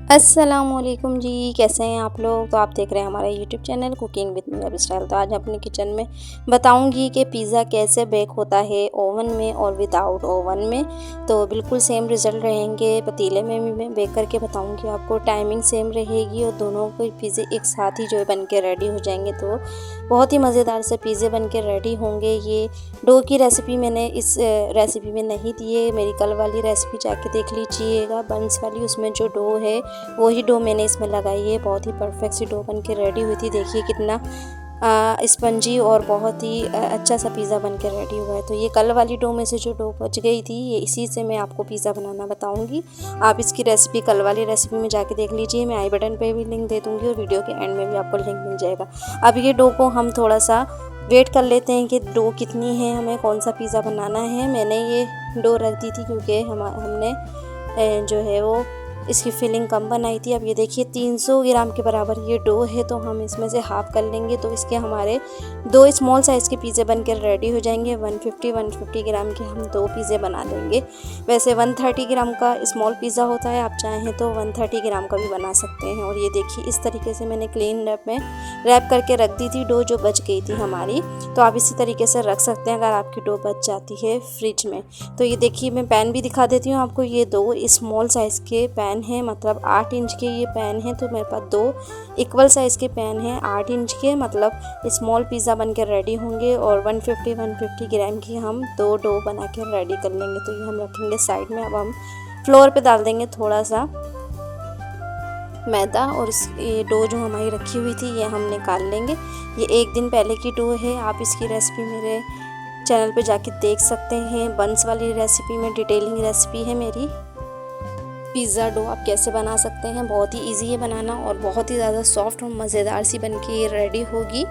अस्सलामुअलैकुम जी, कैसे हैं आप लोग। तो आप देख रहे हैं हमारा YouTube channel cooking with me style. तो आज अपने किचन में बताऊंगी कि पिज़्ज़ा कैसे बेक होता है ओवन में और विदाउट ओवन में। तो बिल्कुल सेम रिज़ल्ट रहेंगे। पतीले में भी मैं बेक करके बताऊंगी आपको, टाइमिंग सेम रहेगी और दोनों के पिज़्ज़े एक साथ ही जो है बन के रेडी हो जाएंगे। तो बहुत ही मज़ेदार से पिज़्ज़े बन के रेडी होंगे। ये डो की रेसिपी मैंने इस रेसिपी में नहीं दी है, मेरी कल वाली रेसिपी जाके देख लीजिएगा बंस वाली। उसमें जो डो है वही डो मैंने इसमें लगाई है। बहुत ही परफेक्ट सी डो बन के रेडी हुई थी। देखिए कितना स्पंजी और बहुत ही अच्छा सा पिज़्ज़ा बन के रेडी हुआ है। तो ये कल वाली डो में से जो डो बच गई थी, ये इसी से मैं आपको पिज़्ज़ा बनाना बताऊंगी। आप इसकी रेसिपी कल वाली रेसिपी में जाके देख लीजिए, मैं आई बटन पे भी लिंक दे दूंगी और वीडियो के एंड में भी आपको लिंक मिल जाएगा। अब ये डो को हम थोड़ा सा वेट कर लेते हैं कि डो कितनी है, हमें कौन सा पिज़्ज़ा बनाना है। मैंने ये डो रख दी थी क्योंकि हमने जो है वो इसकी फिलिंग कम बनाई थी। अब ये देखिए 300 ग्राम के बराबर ये डो है, तो हम इसमें से हाफ़ कर लेंगे तो इसके हमारे 2 स्मॉल साइज़ के पिज़्ज़े बनकर रेडी हो जाएंगे। 150 ग्राम के हम 2 पिज़्ज़े बना लेंगे। वैसे 130 ग्राम का स्मॉल पिज़्ज़ा होता है, आप चाहें तो 130 ग्राम का भी बना सकते हैं। और ये देखिए इस तरीके से मैंने क्लीन रैप में रैप करके रख दी थी डो जो बच गई थी हमारी। तो आप इसी तरीके से रख सकते हैं अगर आपकी डो बच जाती है फ्रिज में। तो ये देखिए मैं पैन भी दिखा देती हूँ आपको। ये 2 स्मॉल साइज़ के पैन है, मतलब 8 इंच के ये पैन है। तो मेरे पास 2 इक्वल साइज़ के पैन हैं 8 इंच के, मतलब स्मॉल पिज़्ज़ा बन के रेडी होंगे। और 150 ग्राम की हम 2 डो बना के रेडी कर लेंगे। तो ये हम रखेंगे साइड में। अब हम फ्लोर पे डाल देंगे थोड़ा सा मैदा और ये डो जो हमारी रखी हुई थी ये हम निकाल लेंगे। ये 1 दिन पहले की डो है। आप इसकी रेसिपी मेरे चैनल पे जाके देख सकते हैं। बंस वाली रेसिपी में डिटेलिंग रेसिपी है मेरी। पिज़्ज़ा डो आप कैसे बना सकते हैं, बहुत ही इजी है बनाना और बहुत ही ज़्यादा सॉफ्ट और मज़ेदार सी बन के ये रेडी होगी।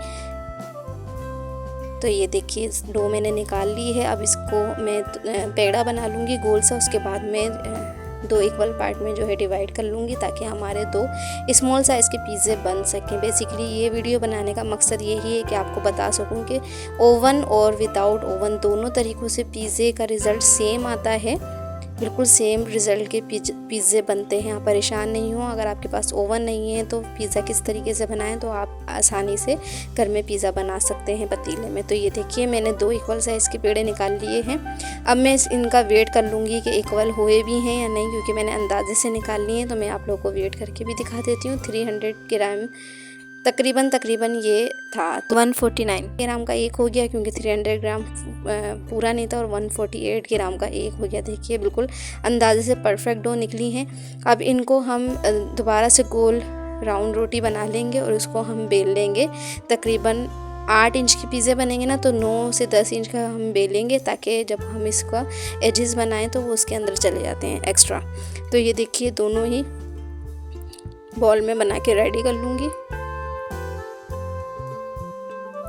तो ये देखिए डो मैंने निकाल ली है। अब इसको मैं पेड़ा बना लूँगी गोल सा। उसके बाद में 2 इक्वल पार्ट में जो है डिवाइड कर लूँगी ताकि हमारे 2 स्मॉल साइज़ के पिज़्ज़े बन सकें। बेसिकली ये वीडियो बनाने का मकसद यही है कि आपको बता सकूँ कि ओवन और विदाउट ओवन दोनों तरीक़ों से पिज़्ज़े का रिज़ल्ट सेम आता है। बिल्कुल सेम रिज़ल्ट के पिज़्ज़े बनते हैं। आप परेशान नहीं हो। अगर आपके पास ओवन नहीं है तो पिज़्ज़ा किस तरीके से बनाएं, तो आप आसानी से घर में पिज़्ज़ा बना सकते हैं पतीले में। तो ये देखिए मैंने 2 इक्वल साइज़ के पेड़े निकाल लिए हैं। अब मैं इनका वेट कर लूँगी कि इक्वल हुए भी हैं या नहीं, क्योंकि मैंने अंदाजे से निकाल लिए हैं। तो मैं आप लोगों को वेट करके भी दिखा देती हूँ। 300 ग्राम तकरीबन ये था। तो 149 ग्राम का एक हो गया, क्योंकि 300 ग्राम पूरा नहीं था। और 148 ग्राम का एक हो गया। देखिए बिल्कुल अंदाजे से परफेक्ट डो निकली है। अब इनको हम दोबारा से गोल राउंड रोटी बना लेंगे और उसको हम बेल लेंगे। तकरीबन 8 इंच के पिज़्ज़े बनेंगे ना, तो 9 से 10 इंच का हम बेलेंगे ताकि जब हम इसका एजेस बनाएं तो वो उसके अंदर चले जाते हैं एक्स्ट्रा। तो ये देखिए दोनों ही बॉल में बना के रेडी कर लूँगी।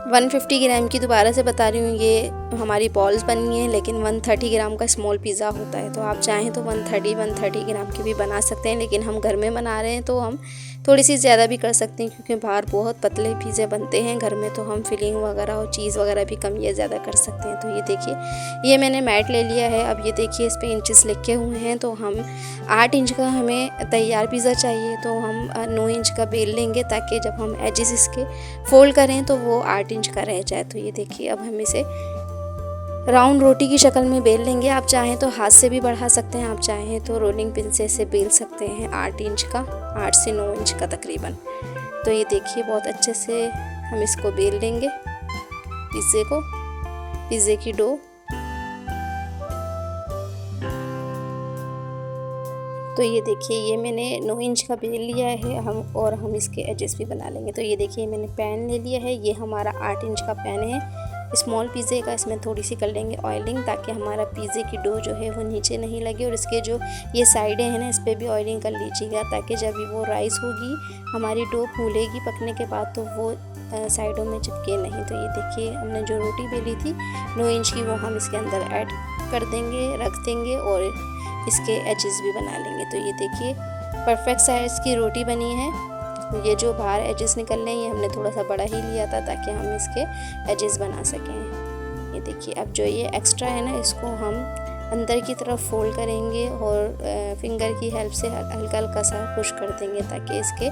150 ग्राम की दोबारा से बता रही हूँ, ये हमारी बॉल्स बनी हैं, लेकिन 130 ग्राम का स्मॉल पिज़्ज़ा होता है। तो आप चाहें तो 130 ग्राम की भी बना सकते हैं, लेकिन हम घर में बना रहे हैं तो हम थोड़ी सी ज़्यादा भी कर सकते हैं, क्योंकि बाहर बहुत पतले पिज़्ज़े बनते हैं। घर में तो हम फिलिंग वगैरह और चीज़ वगैरह भी कम या ज़्यादा कर सकते हैं। तो ये देखिए ये मैंने मैट ले लिया है। अब ये देखिए इस पर इंचेस लिखे हुए हैं। तो हम 8 इंच का हमें तैयार पिज़्ज़ा चाहिए, तो हम 9 इंच का बेल लेंगे ताकि जब हम एजेस इसके फोल्ड करें तो वो 8 इंच का रह जाए। तो ये देखिए अब हम इसे राउंड रोटी की शक्ल में बेल लेंगे। आप चाहें तो हाथ से भी बढ़ा सकते हैं, आप चाहें तो रोलिंग पिन से इसे बेल सकते हैं 8 इंच का, 8 से 9 इंच का तकरीबन। तो ये देखिए बहुत अच्छे से हम इसको बेल लेंगे पिज़्ज़े की डो। तो ये देखिए ये मैंने 9 इंच का बेल लिया है हम इसके एजेस भी बना लेंगे। तो ये देखिए मैंने पैन ले लिया है। ये हमारा 8 इंच का पैन है स्मॉल पिज़्ज़े का। इसमें थोड़ी सी कर लेंगे ऑयलिंग ताकि हमारा पिज़्ज़े की डो जो है वो नीचे नहीं लगे। और इसके जो ये साइडें हैं ना, इस पर भी ऑयलिंग कर लीजिएगा ताकि जब भी वो राइस होगी हमारी डो फूलेगी पकने के बाद तो वो साइडों में चिपके नहीं। तो ये देखिए हमने जो रोटी बेली थी 9 इंच की, वो हम इसके अंदर ऐड कर देंगे, रख देंगे और इसके एजेस भी बना लेंगे। तो ये देखिए परफेक्ट साइज़ की रोटी बनी है। ये जो बाहर एजेस निकल रहे हैं ये हमने थोड़ा सा बड़ा ही लिया था ताकि हम इसके एजेस बना सकें। ये देखिए अब जो ये एक्स्ट्रा है ना, इसको हम अंदर की तरफ फोल्ड करेंगे और फिंगर की हेल्प से हल्का हल्का सा पुश कर देंगे ताकि इसके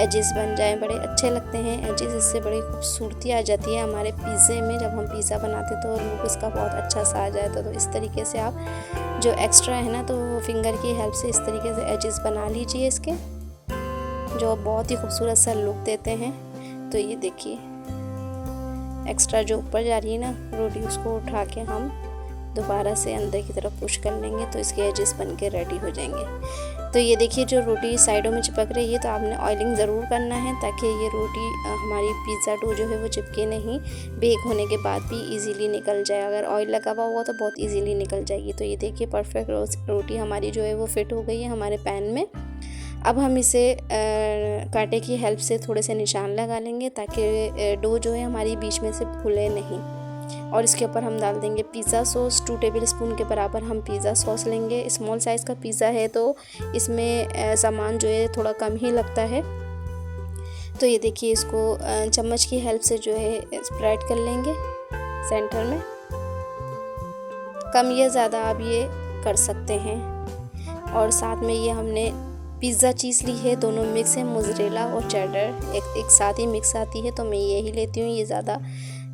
एजेस बन जाएं। बड़े अच्छे लगते हैं एजेस, इससे बड़ी खूबसूरती आ जाती है हमारे पिज़्ज़े में। जब हम पिज़्ज़ा बनाते तो लुक इसका बहुत अच्छा सा आ जाता है। तो इस तरीके से आप जो एक्स्ट्रा है ना, तो वो फिंगर की हेल्प से इस तरीके से एजेस बना लीजिए इसके, जो बहुत ही खूबसूरत सा लुक देते हैं। तो ये देखिए एक्स्ट्रा जो ऊपर जा रही है ना रोटी, उसको उठा के हम दोबारा से अंदर की तरफ पुश कर लेंगे तो इसके एजेस बन के रेडी हो जाएंगे। तो ये देखिए जो रोटी साइडों में चिपक रही है, तो आपने ऑयलिंग ज़रूर करना है ताकि ये रोटी हमारी पिज़्ज़ा डो जो है वो चिपके नहीं, बेक होने के बाद भी इजीली निकल जाए। अगर ऑयल लगा हुआ हुआ तो बहुत इजीली निकल जाएगी। तो ये देखिए परफेक्ट रोटी हमारी जो है वो फिट हो गई है हमारे पैन में। अब हम इसे कांटे की हेल्प से थोड़े से निशान लगा लेंगे ताकि डो जो है हमारी बीच में से फूले नहीं। और इसके ऊपर हम डाल देंगे पिज़्ज़ा सॉस। 2 टेबल स्पून के बराबर हम पिज़्ज़ा सॉस लेंगे। स्मॉल साइज़ का पिज़्ज़ा है तो इसमें सामान जो है थोड़ा कम ही लगता है। तो ये देखिए इसको चम्मच की हेल्प से जो है स्प्रेड कर लेंगे सेंटर में। कम या ज़्यादा आप ये कर सकते हैं। और साथ में ये हमने पिज़्ज़ा चीज़ ली है, दोनों मिक्स है, मोज़रेला और चेडर एक साथ ही मिक्स आती है, तो मैं यही लेती हूँ, ये ज़्यादा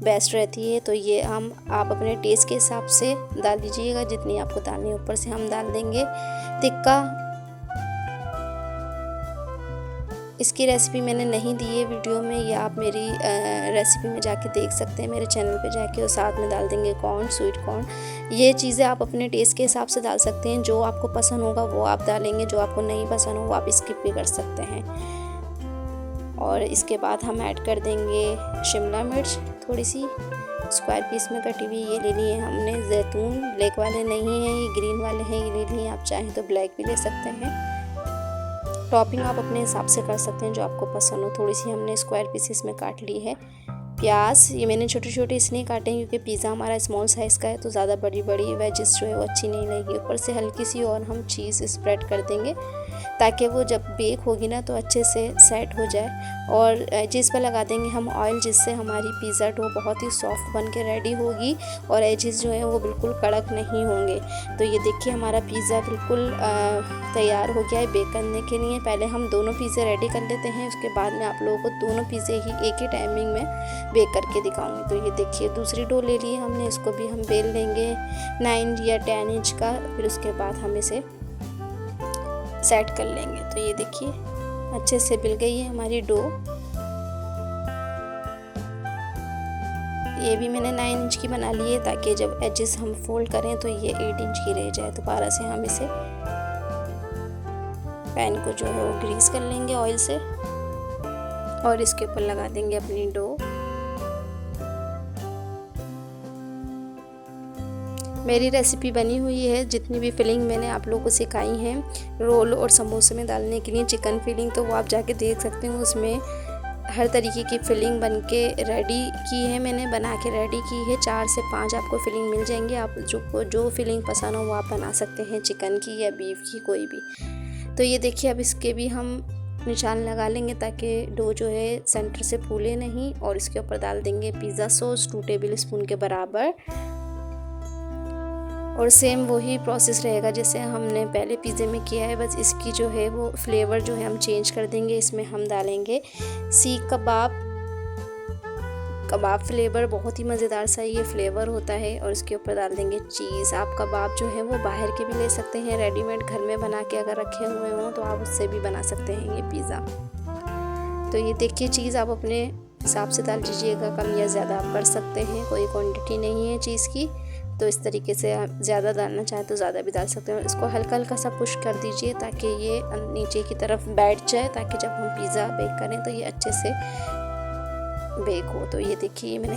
बेस्ट रहती है। तो ये आप अपने टेस्ट के हिसाब से डाल दीजिएगा, जितनी आपको डालनी है। ऊपर से हम डाल देंगे टिक्का। इसकी रेसिपी मैंने नहीं दी है वीडियो में, या आप मेरी रेसिपी में जाके देख सकते हैं मेरे चैनल पे जाके। और साथ में डाल देंगे कॉर्न, स्वीट कॉर्न। ये चीज़ें आप अपने टेस्ट के हिसाब से डाल सकते हैं, जो आपको पसंद होगा वो आप डालेंगे, जो आपको नहीं पसंद हो वो आप स्किप भी कर सकते हैं। और इसके बाद हम ऐड कर देंगे शिमला मिर्च, थोड़ी सी स्क्वायर पीस में कटी हुई ये ले लिए हमने। जैतून ब्लैक वाले नहीं हैं, ये ग्रीन वाले हैं, ये ले लिए। आप चाहें तो ब्लैक भी ले सकते हैं। टॉपिंग आप अपने हिसाब से कर सकते हैं जो आपको पसंद हो। थोड़ी सी हमने स्क्वायर पीसेस में काट ली है। प्याज ये मैंने छोटे छोटे इसलिए काटे हैं क्योंकि पिज़्ज़ा हमारा स्मॉल साइज़ का है, तो ज़्यादा बड़ी बड़ी वेजेस जो है वो अच्छी नहीं लगेगी। ऊपर से हल्की सी और हम चीज़ स्प्रेड कर देंगे ताकि वो जब बेक होगी ना तो अच्छे से सेट हो जाए। और एजेस पर लगा देंगे हम ऑयल, जिससे हमारी पिज़्ज़ा डो बहुत ही सॉफ्ट बन के रेडी होगी और एजेस जो है वो बिल्कुल कड़क नहीं होंगे। तो ये देखिए हमारा पिज़्ज़ा बिल्कुल तैयार हो गया है बेक करने के लिए। पहले हम दोनों पिज़्ज़े रेडी कर लेते हैं, उसके बाद में आप लोगों को दोनों पिज़्ज़े ही एक ही टाइमिंग में बेक करके दिखाऊंगी। तो ये देखिए दूसरी डो ले ली हमने, इसको भी हम बेल लेंगे 9 या 10 इंच का। फिर उसके बाद हम इसे सेट कर लेंगे। तो ये देखिए अच्छे से बिल गई है हमारी डो। ये भी मैंने 9 इंच की बना ली है ताकि जब एजेस हम फोल्ड करें तो ये 8 इंच की रह जाए। दोबारा से हम इसे पैन को जो है वो ग्रीस कर लेंगे ऑयल से और इसके ऊपर लगा देंगे अपनी डो। मेरी रेसिपी बनी हुई है, जितनी भी फिलिंग मैंने आप लोगों को सिखाई हैं रोल और समोसे में डालने के लिए चिकन फिलिंग, तो वो आप जाके देख सकते हो। उसमें हर तरीके की फिलिंग बन के रेडी की है, मैंने बना के रेडी की है। 4 से 5 आपको फिलिंग मिल जाएंगे। आप जो फिलिंग पसंद हो वो आप बना सकते हैं, चिकन की या बीफ की कोई भी। तो ये देखिए अब इसके भी हम निशान लगा लेंगे ताकि डो जो है सेंटर से फूले नहीं। और इसके ऊपर डाल देंगे पिज़्ज़ा सॉस 2 टेबल स्पून के बराबर। और सेम वही प्रोसेस रहेगा जैसे हमने पहले पिज़्ज़े में किया है, बस इसकी जो है वो फ्लेवर जो है हम चेंज कर देंगे। इसमें हम डालेंगे सीख कबाब फ्लेवर, बहुत ही मज़ेदार सा ये फ्लेवर होता है। और इसके ऊपर डाल देंगे चीज़। आप कबाब जो है वो बाहर के भी ले सकते हैं, रेडीमेड घर में बना के अगर रखे हुए हों तो आप उससे भी बना सकते हैं ये पिज़्ज़ा। तो ये देखिए चीज़ आप अपने हिसाब से डाल दीजिएगा, कम या ज़्यादा आप कर सकते हैं, कोई क्वांटिटी नहीं है चीज़ की। तो इस तरीके से आप ज़्यादा डालना चाहें तो ज़्यादा भी डाल सकते हैं। इसको हल्का हल्का सा पुश कर दीजिए ताकि ये नीचे की तरफ बैठ जाए, ताकि जब हम पिज़्ज़ा बेक करें तो ये अच्छे से बेक हो। तो ये देखिए मैंने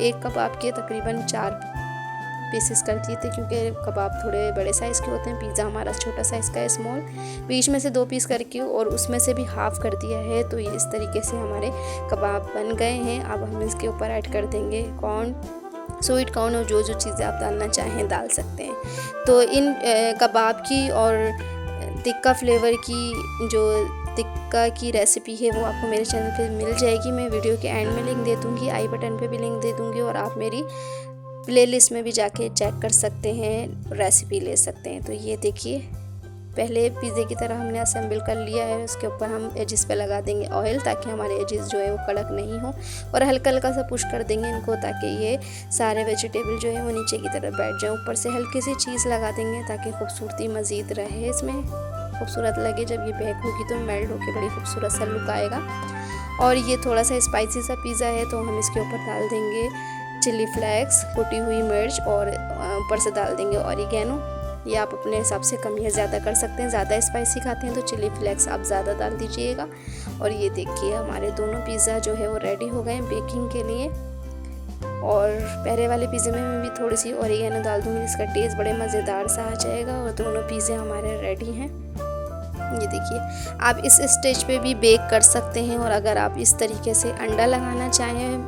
एक कबाब के तकरीबन 4 पीसेस कर दिए थे, क्योंकि कबाब थोड़े बड़े साइज़ के होते हैं, पिज़्ज़ा हमारा छोटा साइज़ का है स्मॉल। बीच में से 2 पीस करके और उसमें से भी हाफ़ कर दिया है। तो ये इस तरीके से हमारे कबाब बन गए हैं। अब हम इसके ऊपर ऐड कर देंगे कॉर्न, स्वीट कॉर्न, और जो चीज़ें आप डालना चाहें डाल सकते हैं। तो इन कबाब की और टिक्का फ्लेवर की जो टिक्का की रेसिपी है वो आपको मेरे चैनल पे मिल जाएगी। मैं वीडियो के एंड में लिंक दे दूँगी, आई बटन पे भी लिंक दे दूँगी। और आप मेरी प्लेलिस्ट में भी जाके चेक कर सकते हैं, रेसिपी ले सकते हैं। तो ये देखिए पहले पिज़्ज़े की तरह हमने असेंबल कर लिया है। उसके ऊपर हम एजिस पे लगा देंगे ऑयल, ताकि हमारे एजिस जो है वो कड़क नहीं हो, और हल्का हल्का सा पुश कर देंगे इनको, ताकि ये सारे वेजिटेबल जो है वो नीचे की तरफ बैठ जाए। ऊपर से हल्की सी चीज़ लगा देंगे ताकि खूबसूरती मज़ीद रहे, इसमें खूबसूरत लगे। जब ये बेक होगी तो मेल्ट होकर बड़ी खूबसूरत सा लुक आएगा। और ये थोड़ा सा स्पाइसी सा पिज़्ज़ा है, तो हम इसके ऊपर डाल देंगे चिली फ्लेक्स, कुटी हुई मिर्च, और ऊपर से डाल देंगे ऑरिगेनो। ये आप अपने हिसाब से कम या ज़्यादा कर सकते हैं। ज़्यादा स्पाइसी खाते हैं तो चिली फ्लेक्स आप ज़्यादा डाल दीजिएगा। और ये देखिए हमारे दोनों पिज़्ज़ा जो है वो रेडी हो गए बेकिंग के लिए। और पहले वाले पिज़्ज़े में मैं भी थोड़ी सी ऑरिगेनो डाल दूँगी, इसका टेस्ट बड़े मज़ेदार सा आ जाएगा। और दोनों पिज़्ज़े हमारे रेडी हैं। ये देखिए आप इस स्टेज पे भी बेक कर सकते हैं। और अगर आप इस तरीके से अंडा लगाना चाहें,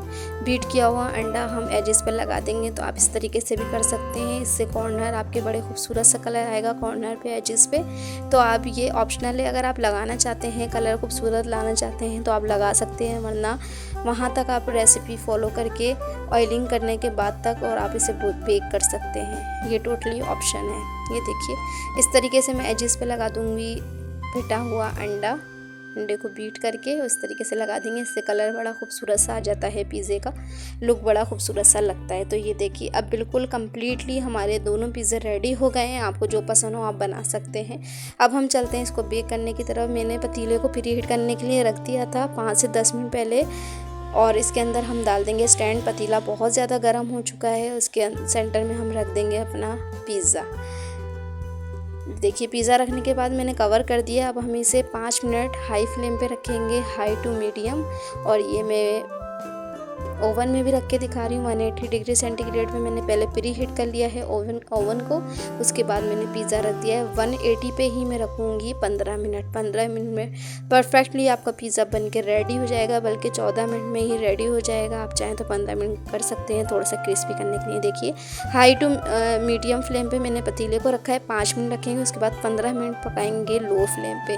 बीट किया हुआ अंडा हम एजेस पे लगा देंगे, तो आप इस तरीके से भी कर सकते हैं। इससे कॉर्नर आपके बड़े खूबसूरत सा कलर आएगा कॉर्नर पे, एजेस पे। तो आप ये ऑप्शनल है, अगर आप लगाना चाहते हैं, कलर खूबसूरत लाना चाहते हैं तो आप लगा सकते हैं, वरना वहाँ तक आप रेसिपी फॉलो करके ऑयलिंग करने के बाद तक और आप इसे बेक कर सकते हैं। ये टोटली ऑप्शन है। ये देखिए इस तरीके से मैं एजेस पे लगा दूँगी पिटा हुआ अंडे को बीट करके उस तरीके से लगा देंगे। इससे कलर बड़ा खूबसूरत सा आ जाता है, पिज़्ज़े का लुक बड़ा खूबसूरत सा लगता है। तो ये देखिए अब बिल्कुल कम्प्लीटली हमारे दोनों पिज़्ज़े रेडी हो गए हैं। आपको जो पसंद हो आप बना सकते हैं। अब हम चलते हैं इसको बेक करने की तरफ। मैंने पतीले को प्री हीट करने के लिए रख दिया था 5 से 10 मिनट पहले, और इसके अंदर हम डाल देंगे स्टैंड। पतीला बहुत ज़्यादा गर्म हो चुका है, उसके सेंटर में हम रख देंगे अपना पिज़्ज़ा। देखिए पिज़्ज़ा रखने के बाद मैंने कवर कर दिया। अब हम इसे 5 मिनट हाई फ्लेम पे रखेंगे, हाई टू मीडियम। और ये मैं ओवन में भी रख के दिखा रही हूँ। 180 डिग्री सेंटीग्रेड पे मैंने पहले प्री हीट कर लिया है ओवन को। उसके बाद मैंने पिज़्ज़ा रख दिया है 180 पे ही मैं रखूँगी 15 मिनट। 15 मिनट में परफेक्टली आपका पिज़्ज़ा बन के रेडी हो जाएगा, बल्कि 14 मिनट में ही रेडी हो जाएगा। आप चाहें तो 15 मिनट कर सकते हैं थोड़ा सा क्रिस्पी करने के लिए। देखिए हाई टू मीडियम फ्लेम पे मैंने पतीले को रखा है, 5 मिनट रखेंगे। उसके बाद 15 मिनट पकाएंगे लो फ्लेम पे,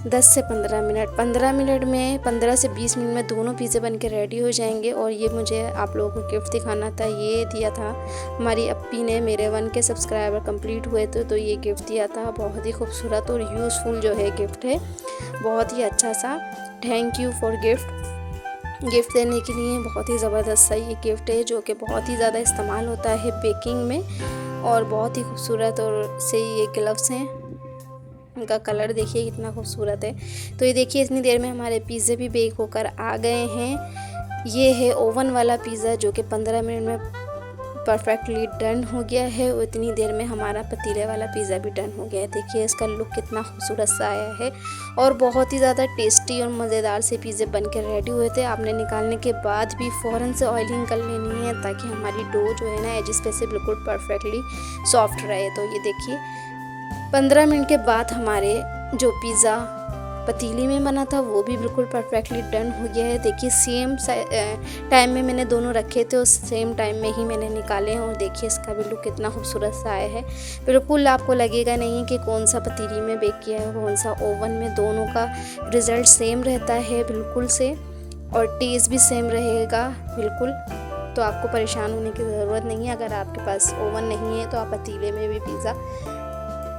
10 से 15 मिनट। 15 मिनट में 15 से 20 मिनट में दोनों पिज़्ज़े बन के रेडी हो जाएंगे। और ये मुझे आप लोगों को गिफ्ट दिखाना था, ये दिया था हमारी अप्पी ने। मेरे 1 के सब्सक्राइबर कंप्लीट हुए थे तो ये गिफ्ट दिया था। बहुत ही खूबसूरत और यूज़फुल जो है गिफ्ट है, बहुत ही अच्छा सा। थैंक यू फॉर गिफ्ट देने के लिए। बहुत ही ज़बरदस्त सा ये गिफ्ट है, जो कि बहुत ही ज़्यादा इस्तेमाल होता है बेकिंग में, और बहुत ही खूबसूरत। और से ये ग्लव्स हैं, उनका कलर देखिए कितना खूबसूरत है। तो ये देखिए इतनी देर में हमारे पिज़्ज़े भी बेक होकर आ गए हैं। ये है ओवन वाला पिज़्ज़ा, जो कि 15 मिनट में परफेक्टली डन हो गया है। और इतनी देर में हमारा पतीले वाला पिज़्ज़ा भी डन हो गया है। देखिए इसका लुक कितना खूबसूरत सा आया है, और बहुत ही ज़्यादा टेस्टी और मज़ेदार से पिज़्ज़े बन के रेडी हुए थे। आपने निकालने के बाद भी फ़ौरन से ऑयलिंग कर लेनी है, ताकि हमारी डो जो है ना एजिस पे से बिल्कुल परफेक्टली सॉफ्ट रहे। तो ये देखिए 15 मिनट के बाद हमारे जो पिज़्ज़ा पतीली में बना था वो भी बिल्कुल परफेक्टली डन हो गया है। देखिए सेम टाइम में मैंने दोनों रखे थे, उस सेम टाइम में ही मैंने निकाले हैं। और देखिए इसका भी लुक कितना खूबसूरत सा आया है। बिल्कुल आपको लगेगा नहीं कि कौन सा पतीली में बेक किया है कौन सा ओवन में, दोनों का रिज़ल्ट सेम रहता है बिल्कुल से, और टेस्ट भी सेम रहेगा बिल्कुल। तो आपको परेशान होने की ज़रूरत नहीं है। अगर आपके पास ओवन नहीं है तो आप पतीले में भी पिज़्ज़ा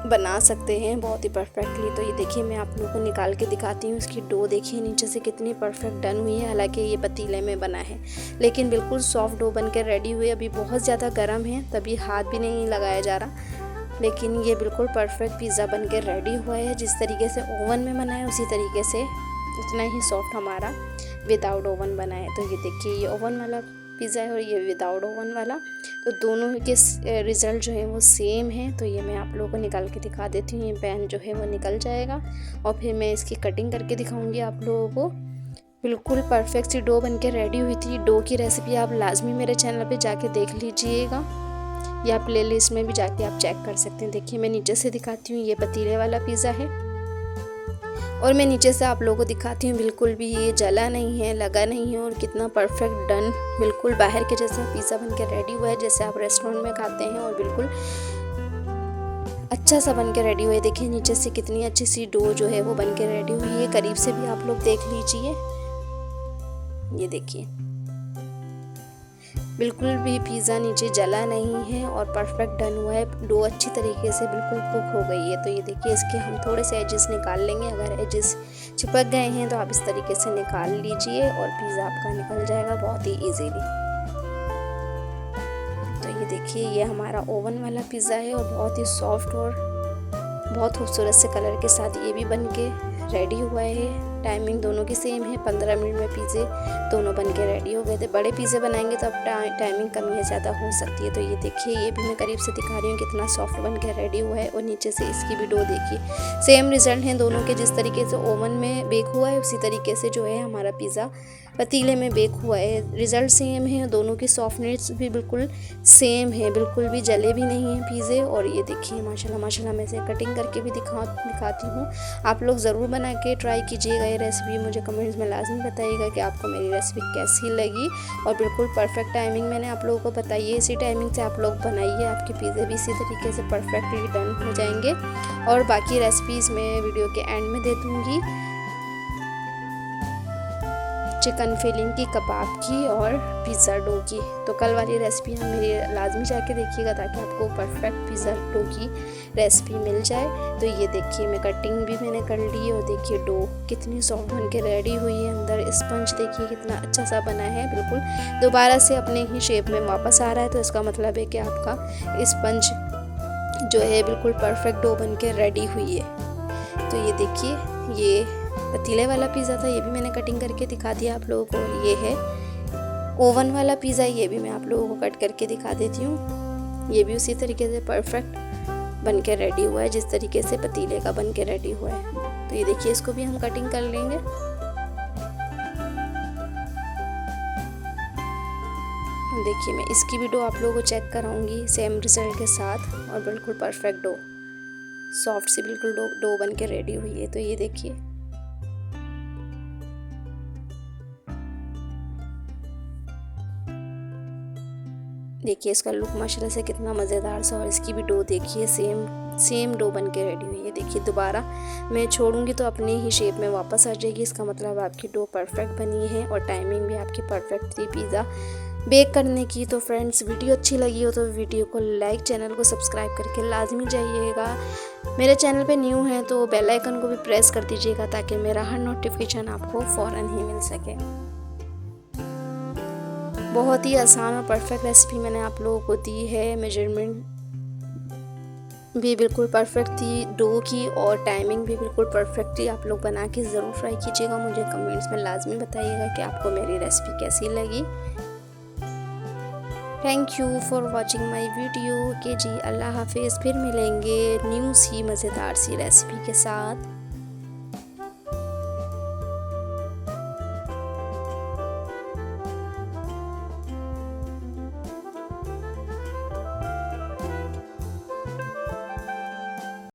बना सकते हैं बहुत ही परफेक्टली। तो ये देखिए मैं आप लोगों को निकाल के दिखाती हूँ। इसकी डो देखिए नीचे से कितनी परफेक्ट डन हुई है। हालांकि ये पतीले में बना है, लेकिन बिल्कुल सॉफ्ट डो बन के रेडी हुई। अभी बहुत ज़्यादा गर्म है, तभी हाथ भी नहीं लगाया जा रहा, लेकिन ये बिल्कुल परफेक्ट पिज़्ज़ा बन के रेडी हुआ है। जिस तरीके से ओवन में बना है उसी तरीके से उतना ही सॉफ्ट हमारा विदाउट ओवन बना है। तो ये देखिए ये ओवन वाला पिज़्ज़ा है और ये विदाउट ओवन वाला, तो दोनों के रिज़ल्ट जो है वो सेम है। तो ये मैं आप लोगों को निकाल के दिखा देती हूँ। ये पैन जो है वो निकल जाएगा, और फिर मैं इसकी कटिंग करके दिखाऊंगी आप लोगों को। बिल्कुल परफेक्ट सी डो बन के रेडी हुई थी। डो की रेसिपी आप लाजमी मेरे चैनल पे जाके देख लीजिएगा, या प्लेलिस्ट में भी जाके आप चेक कर सकते हैं। देखिए मैं नीचे से दिखाती हूँ, ये पतीले वाला पिज़्ज़ा है, और मैं नीचे से आप लोगों को दिखाती हूँ। बिल्कुल भी ये जला नहीं है, लगा नहीं है, और कितना परफेक्ट डन, बिल्कुल बाहर के जैसा पिज़्ज़ा बन के रेडी हुआ है, जैसे आप रेस्टोरेंट में खाते हैं, और बिल्कुल अच्छा सा बन के रेडी हुआ है। देखिए नीचे से कितनी अच्छी सी डो जो है वो बन के रेडी हुई है। करीब से भी आप लोग देख लीजिए, ये देखिए बिल्कुल भी पिज़्ज़ा नीचे जला नहीं है और परफेक्ट डन हुआ है। डो अच्छी तरीके से बिल्कुल कुक हो गई है। तो ये देखिए इसके हम थोड़े से एजेस निकाल लेंगे। अगर एजेस चिपक गए हैं तो आप इस तरीके से निकाल लीजिए और पिज़्ज़ा आपका निकल जाएगा बहुत ही ईजीली। तो ये देखिए ये हमारा ओवन वाला पिज़्ज़ा है और बहुत ही सॉफ्ट और बहुत खूबसूरत से कलर के साथ ये भी बन के रेडी हुआ है। टाइमिंग दोनों की सेम है, 15 मिनट में पिज़्ज़े दोनों बन के रेडी हो गए थे। बड़े पिज़्ज़े बनाएंगे तो अब टाइमिंग कम या ज़्यादा हो सकती है। तो ये देखिए ये भी मैं करीब से दिखा रही हूँ कितना सॉफ्ट बन के रेडी हुआ है। और नीचे से इसकी भी डो देखिए, सेम रिजल्ट हैं दोनों के। जिस तरीके से ओवन में बेक हुआ है उसी तरीके से जो है हमारा पिज़्ज़ा पतीले में बेक हुआ है। रिज़ल्ट सेम है, दोनों की सॉफ्टनेस भी बिल्कुल सेम है, बिल्कुल भी जले भी नहीं हैं पिज़्ज़े। और ये देखिए माशाल्लाह माशाल्लाह, मैं इसे कटिंग करके भी दिखाती हूँ। आप लोग ज़रूर बना के ट्राई कीजिएगा ये रेसिपी। मुझे कमेंट्स में लाजमी बताइएगा कि आपको मेरी रेसिपी कैसी लगी। और बिल्कुल परफेक्ट टाइमिंग मैंने आप लोगों को बताई है, इसी टाइमिंग से आप लोग बनाइए, आपके पिज़्ज़े भी इसी तरीके से परफेक्टली डन हो जाएंगे। और बाकी रेसिपीज़ मैं वीडियो के एंड में दे दूँगी, चिकन फिलिंग की, कबाब की और पिज़्ज़ा डो की। तो कल वाली रेसिपी हम मेरी लाजमी जाके देखिएगा ताकि आपको परफेक्ट पिज़्ज़ा डो की रेसिपी मिल जाए। तो ये देखिए मैं कटिंग भी मैंने कर ली है और देखिए डो कितनी सॉफ्ट बन के रेडी हुई है। अंदर स्पंज देखिए कितना अच्छा सा बना है, बिल्कुल दोबारा से अपने ही शेप में वापस आ रहा है। तो इसका मतलब है कि आपका स्पंज जो है बिल्कुल परफेक्ट डो बन के रेडी हुई है। तो ये देखिए ये पतीले वाला पिज़्ज़ा था, ये भी मैंने कटिंग करके दिखा दिया आप लोगों को। और ये है ओवन वाला पिज़्ज़ा, ये भी मैं आप लोगों को कट करके दिखा देती हूँ। ये भी उसी तरीके से परफेक्ट बन के रेडी हुआ है जिस तरीके से पतीले का बन के रेडी हुआ है। तो ये देखिए इसको भी हम कटिंग कर लेंगे। देखिए मैं इसकी भी डो आप लोगों को चेक कराऊंगी सेम रिजल्ट के साथ। और बिल्कुल परफेक्ट डो, सॉफ्ट सी बिल्कुल डो बन के रेडी हुई है। तो ये देखिए देखिए इसका लुक माशाल्लाह से कितना मज़ेदार सा। और इसकी भी डो देखिए सेम डो बन के रेडी हुई है। देखिए दोबारा मैं छोड़ूंगी तो अपने ही शेप में वापस आ जाएगी। इसका मतलब आपकी डो परफेक्ट बनी है और टाइमिंग भी आपकी परफेक्ट थी पिज़्ज़ा बेक करने की। तो फ्रेंड्स वीडियो अच्छी लगी हो तो वीडियो को लाइक, चैनल को सब्सक्राइब करके लाजमी जाइएगा। मेरे चैनल पे न्यू हैं तो बेल आइकन को भी प्रेस कर दीजिएगा ताकि मेरा हर नोटिफिकेशन आपको फ़ौरन ही मिल सके। बहुत ही आसान और परफेक्ट रेसिपी मैंने आप लोगों को दी है। मेजरमेंट भी बिल्कुल परफेक्ट थी डो की और टाइमिंग भी बिल्कुल परफेक्ट थी। आप लोग बना के ज़रूर ट्राई कीजिएगा। मुझे कमेंट्स में लाजमी बताइएगा कि आपको मेरी रेसिपी कैसी लगी। Thank you for watching my video. Okay जी, अल्लाह हाफिज़। फिर मिलेंगे न्यू सी मज़ेदार सी रेसिपी के साथ।